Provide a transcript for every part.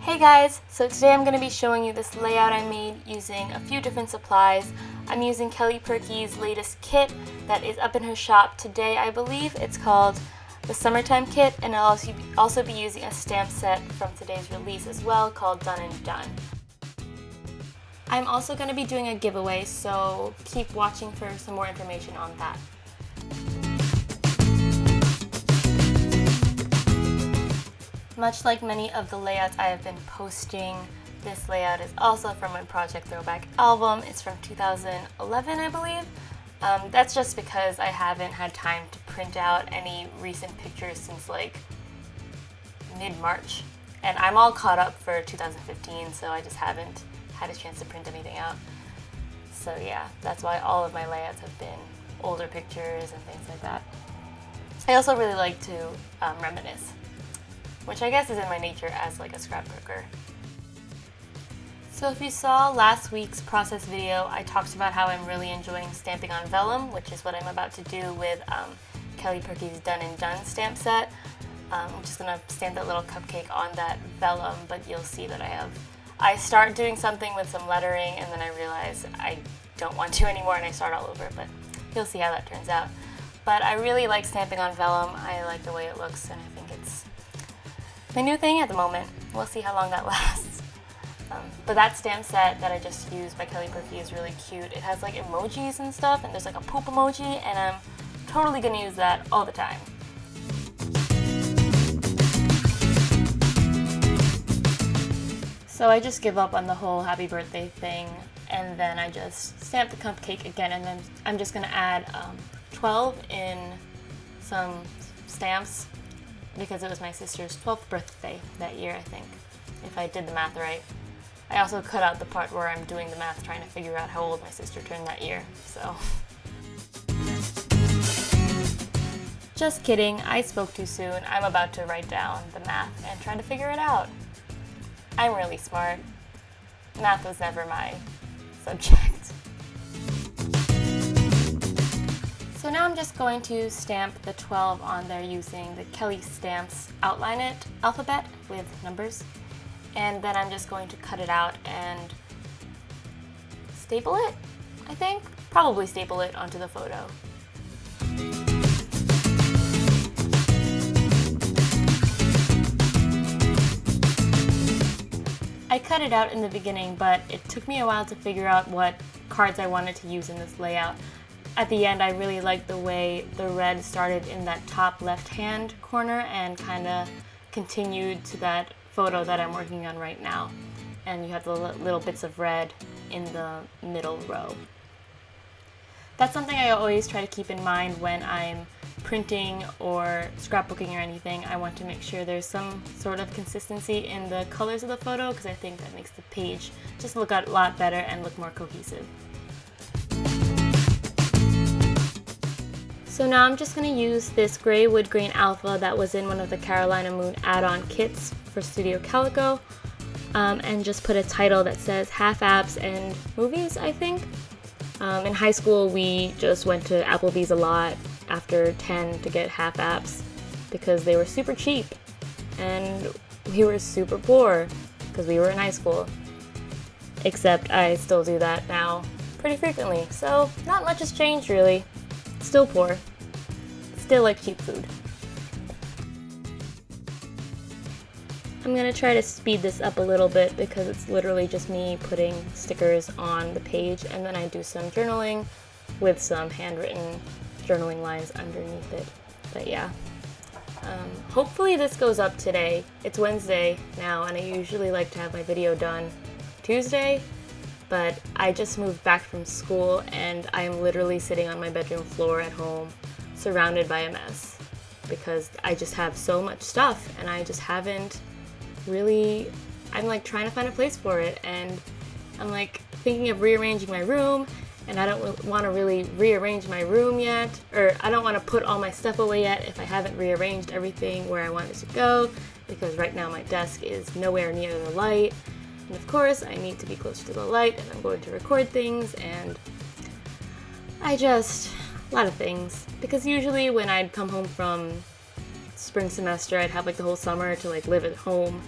Hey guys, so today I'm going to be showing you this layout I made using a few different supplies. I'm using Kellie Purkey's latest kit that is up in her shop today, I believe. It's called the Summertime Kit, and I'll also be using a stamp set from today's release as well called Done and Done. I'm also going to be doing a giveaway, so keep watching for some more information on that. Much like many of the layouts I have been posting, this layout is also from my Project Throwback album. It's from 2011, I believe. That's just because I haven't had time to print out any recent pictures since like mid-March. And I'm all caught up for 2015, so I just haven't had a chance to print anything out. So yeah, that's why all of my layouts have been older pictures and things like that. I also really like to reminisce, which I guess is in my nature as like a scrapbooker. So if you saw last week's process video, I talked about how I'm really enjoying stamping on vellum, which is what I'm about to do with Kellie Purkey's Done and Done stamp set. I'm just gonna stamp that little cupcake on that vellum, but you'll see that I start doing something with some lettering and then I realize I don't want to anymore and I start all over, but you'll see how that turns out. But I really like stamping on vellum. I like the way it looks and I think it's my new thing at the moment. We'll see how long that lasts. But that stamp set that I just used by Kellie Purkey is really cute. It has like emojis and stuff, and there's like a poop emoji, and I'm totally gonna use that all the time. So I just give up on the whole happy birthday thing, and then I just stamp the cupcake again, and then I'm just gonna add 12 in some stamps, because it was my sister's 12th birthday that year, I think, if I did the math right. I also cut out the part where I'm doing the math trying to figure out how old my sister turned that year, so. Just kidding, I spoke too soon. I'm about to write down the math and try to figure it out. I'm really smart. Math was never my subject. So now I'm just going to stamp the 12 on there using the Kellie Stamps Outline It alphabet with numbers. And then I'm just going to cut it out and staple it, I think. Probably staple it onto the photo. I cut it out in the beginning, but it took me a while to figure out what cards I wanted to use in this layout. At the end, I really liked the way the red started in that top left-hand corner and kind of continued to that photo that I'm working on right now. And you have the little bits of red in the middle row. That's something I always try to keep in mind when I'm printing or scrapbooking or anything. I want to make sure there's some sort of consistency in the colors of the photo because I think that makes the page just look a lot better and look more cohesive. So now I'm just going to use this gray wood grain alpha that was in one of the Carolina Moon add-on kits for Studio Calico, and just put a title that says Half Apps and Movies, I think. In high school we just went to Applebee's a lot after 10 to get half apps because they were super cheap and we were super poor because we were in high school. Except I still do that now pretty frequently, so not much has changed really. Still poor. Still like cheap food. I'm gonna try to speed this up a little bit because it's literally just me putting stickers on the page and then I do some journaling with some handwritten journaling lines underneath it. But yeah. Hopefully this goes up today. It's Wednesday now and I usually like to have my video done Tuesday. But I just moved back from school and I am literally sitting on my bedroom floor at home surrounded by a mess because I just have so much stuff and I just haven't really, I'm like trying to find a place for it and I'm like thinking of rearranging my room and I don't want to really rearrange my room yet, or I don't want to put all my stuff away yet if I haven't rearranged everything where I want it to go because right now my desk is nowhere near the light. And of course, I need to be closer to the light and I'm going to record things and a lot of things. Because usually when I'd come home from spring semester, I'd have like the whole summer to like live at home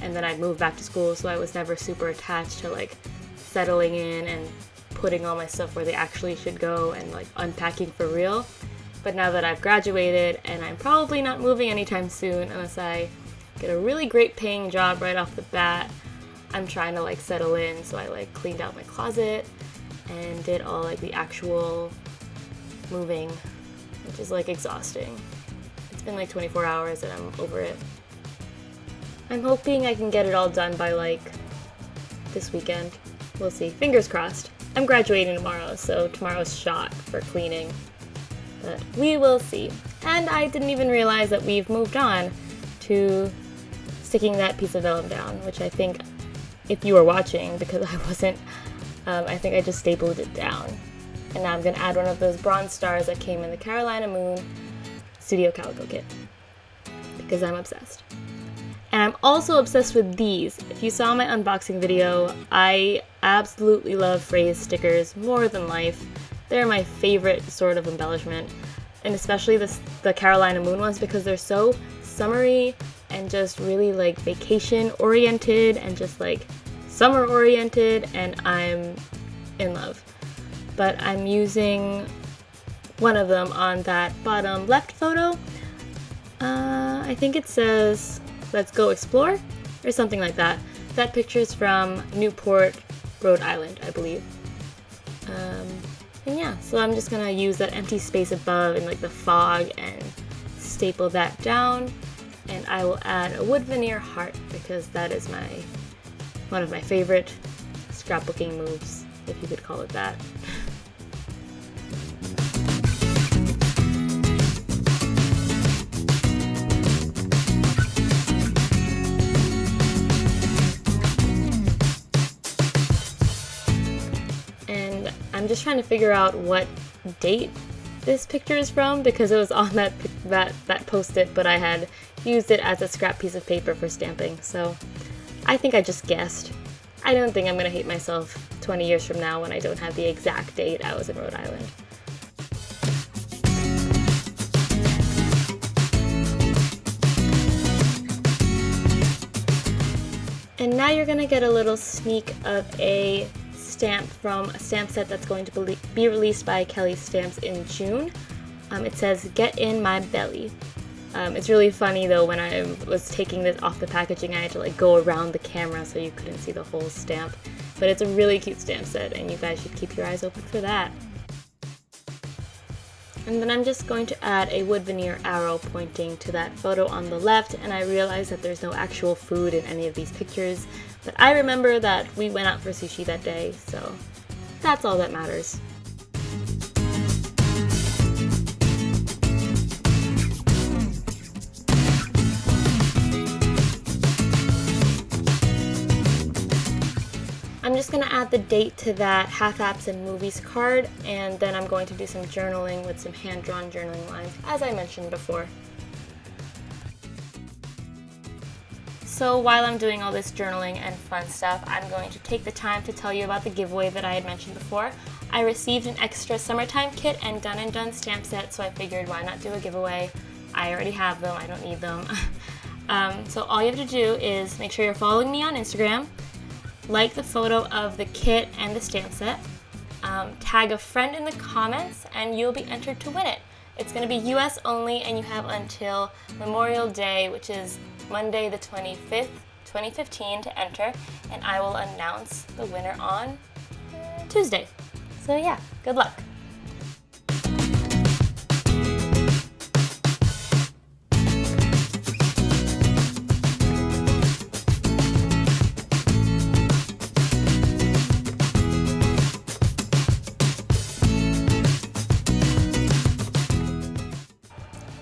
and then I'd move back to school, so I was never super attached to like settling in and putting all my stuff where they actually should go and like unpacking for real. But now that I've graduated and I'm probably not moving anytime soon unless I get a really great paying job right off the bat, I'm trying to like settle in. So I like cleaned out my closet and did all like the actual moving, which is like exhausting. It's been like 24 hours and I'm over it. I'm hoping I can get it all done by like this weekend. We'll see. Fingers crossed. I'm graduating tomorrow, so tomorrow's shot for cleaning. But we will see. And I didn't even realize that we've moved on to sticking that piece of vellum down, which I think, if you were watching, because I wasn't, I think I just stapled it down. And now I'm going to add one of those bronze stars that came in the Carolina Moon Studio Calico kit, because I'm obsessed. And I'm also obsessed with these. If you saw my unboxing video, I absolutely love phrase stickers more than life. They're my favorite sort of embellishment, and especially the Carolina Moon ones, because they're so summery and just really like vacation oriented and just like summer oriented, and I'm in love. But I'm using one of them on that bottom left photo. I think it says, "Let's go explore," or something like that. That picture's from Newport, Rhode Island, I believe. And yeah, so I'm just gonna use that empty space above in like the fog and staple that down. And I will add a wood veneer heart because that is one of my favorite scrapbooking moves, if you could call it that. I'm just trying to figure out what date this picture is from because it was on that post-it, but I had used it as a scrap piece of paper for stamping, so I think I just guessed. I don't think I'm gonna hate myself 20 years from now when I don't have the exact date I was in Rhode Island. And now you're gonna get a little sneak of a stamp from a stamp set that's going to be released by Kellie Stamps in June. It says, "Get in my belly." It's really funny though, when I was taking this off the packaging, I had to like go around the camera so you couldn't see the whole stamp. But it's a really cute stamp set and you guys should keep your eyes open for that. And then I'm just going to add a wood veneer arrow pointing to that photo on the left, and I realize that there's no actual food in any of these pictures, but I remember that we went out for sushi that day, so that's all that matters. I'm just going to add the date to that Half Apps and Movies card, and then I'm going to do some journaling with some hand-drawn journaling lines, as I mentioned before. So while I'm doing all this journaling and fun stuff, I'm going to take the time to tell you about the giveaway that I had mentioned before. I received an extra summertime kit and done stamp set, so I figured why not do a giveaway. I already have them, I don't need them. So all you have to do is make sure you're following me on Instagram, like the photo of the kit and the stamp set, tag a friend in the comments, and you'll be entered to win it. It's going to be US only, and you have until Memorial Day, which is Monday the 25th, 2015 to enter, and I will announce the winner on Tuesday. So yeah, good luck.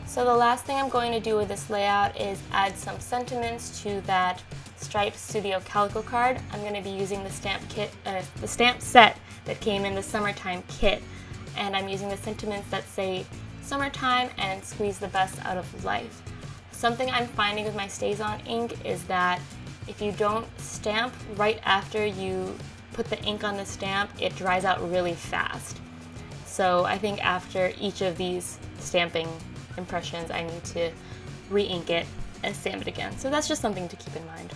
So the last thing I'm going to do with this layout is add some sentiments to that striped Studio Calico card. I'm going to be using the stamp set that came in the summertime kit, and I'm using the sentiments that say summertime and squeeze the best out of life. Something I'm finding with my StazOn ink is that if you don't stamp right after you put the ink on the stamp, it dries out really fast. So I think after each of these stamping impressions, I need to re-ink it and stamp it again. So that's just something to keep in mind.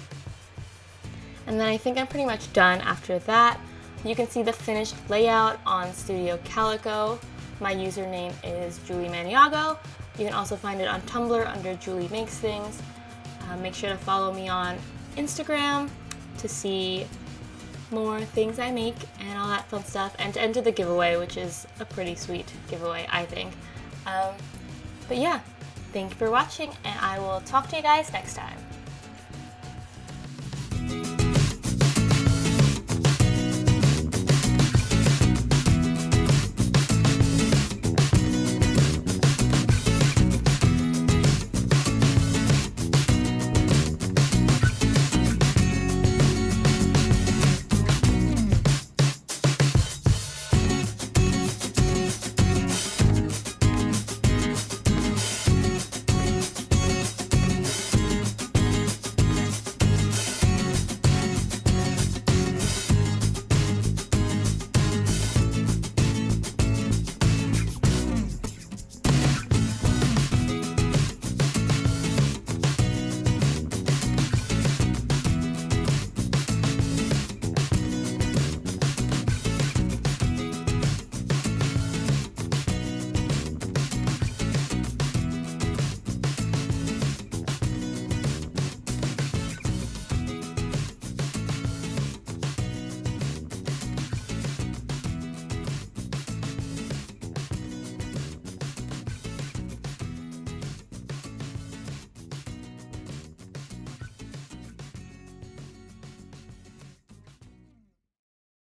And then I think I'm pretty much done after that. You can see the finished layout on Studio Calico. My username is Julie Maniago. You can also find it on Tumblr under Julie Makes Things. Make sure to follow me on Instagram to see more things I make and all that fun stuff, and to enter the giveaway, which is a pretty sweet giveaway, I think. But yeah, thank you for watching, and I will talk to you guys next time.